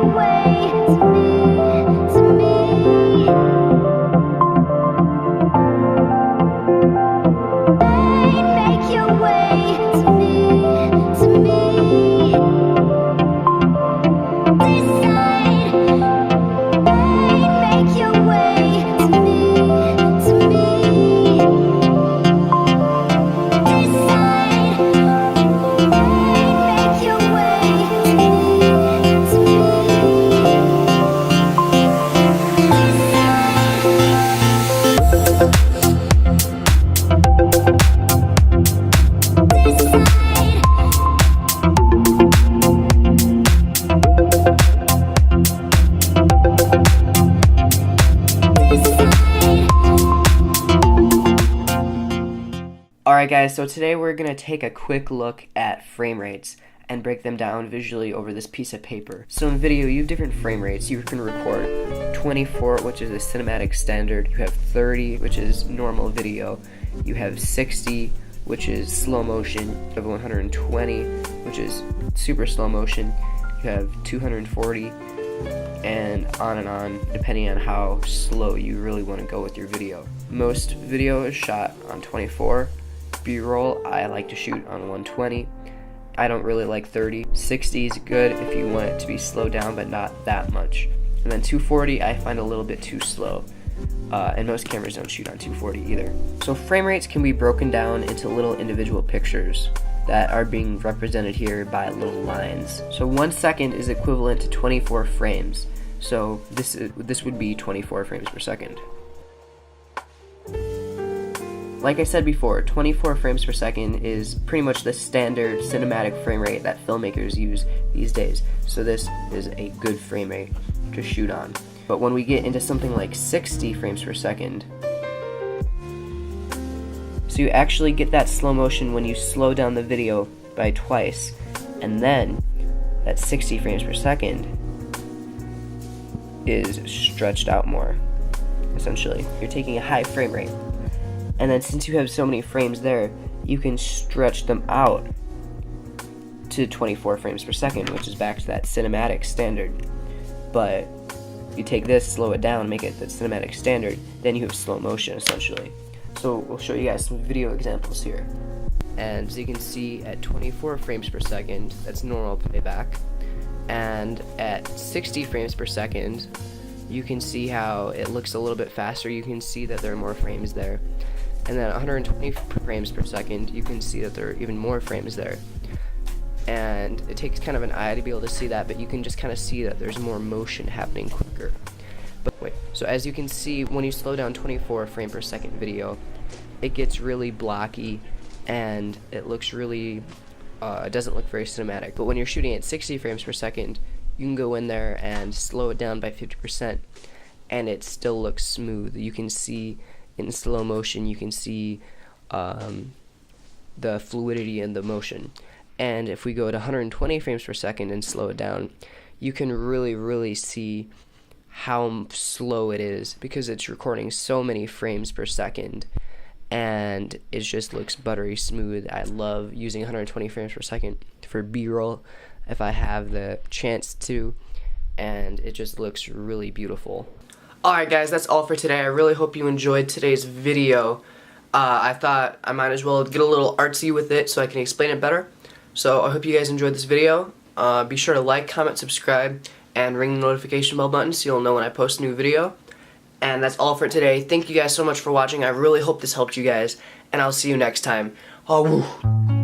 your way to me, to me. Babe, make your way to me, to me. Decide. Babe, make your way to me, to me. Decide. Babe, make your way to me, to me. Alright guys, so today we're going to take a quick look at frame rates and break them down visually over this piece of paper. So in video, you have different frame rates. You can record 24, which is a cinematic standard. You have 30, which is normal video. You have 60, which is slow motion. You have 120, which is super slow motion. You have 240, and on, depending on how slow you really want to go with your video. Most video is shot on 24. B-roll, I like to shoot on 120. I don't really like 30. 60 is good if you want it to be slowed down, but not that much. And then 240 I find a little bit too slow. And most cameras don't shoot on 240 either. So frame rates can be broken down into little individual pictures that are being represented here by little lines. So 1 second is equivalent to 24 frames. So this would be 24 frames per second. Like I said before, 24 frames per second is pretty much the standard cinematic frame rate that filmmakers use these days. So this is a good frame rate to shoot on. But when we get into something like 60 frames per second, so you actually get that slow motion when you slow down the video by twice, and then that 60 frames per second is stretched out more, essentially. You're taking a high frame rate. And then since you have so many frames there, you can stretch them out to 24 frames per second, which is back to that cinematic standard. But you take this, slow it down, make it the cinematic standard, then you have slow motion essentially. So we'll show you guys some video examples here. And as you can see, at 24 frames per second, that's normal playback. And at 60 frames per second, you can see how it looks a little bit faster. You can see that there are more frames there. And then at 120 frames per second, you can see that there are even more frames there. And it takes kind of an eye to be able to see that, but you can just kind of see that there's more motion happening quicker. But wait, so as you can see, when you slow down 24 frame per second video, it gets really blocky and it looks really, it doesn't look very cinematic. But when you're shooting at 60 frames per second, you can go in there and slow it down by 50% and it still looks smooth. You can see in slow motion, you can see the fluidity in the motion. And if we go to 120 frames per second and slow it down, you can really see how slow it is, because it's recording so many frames per second and it just looks buttery smooth. I love using 120 frames per second for B-roll if I have the chance to, and it just looks really beautiful. Alright guys, that's all for today. I really hope you enjoyed today's video. I thought I might as well get a little artsy with it so I can explain it better. So I hope you guys enjoyed this video. Be sure to like, comment, subscribe, and ring the notification bell button so you'll know when I post a new video. And that's all for today. Thank you guys so much for watching. I really hope this helped you guys, and I'll see you next time. Oh, woo.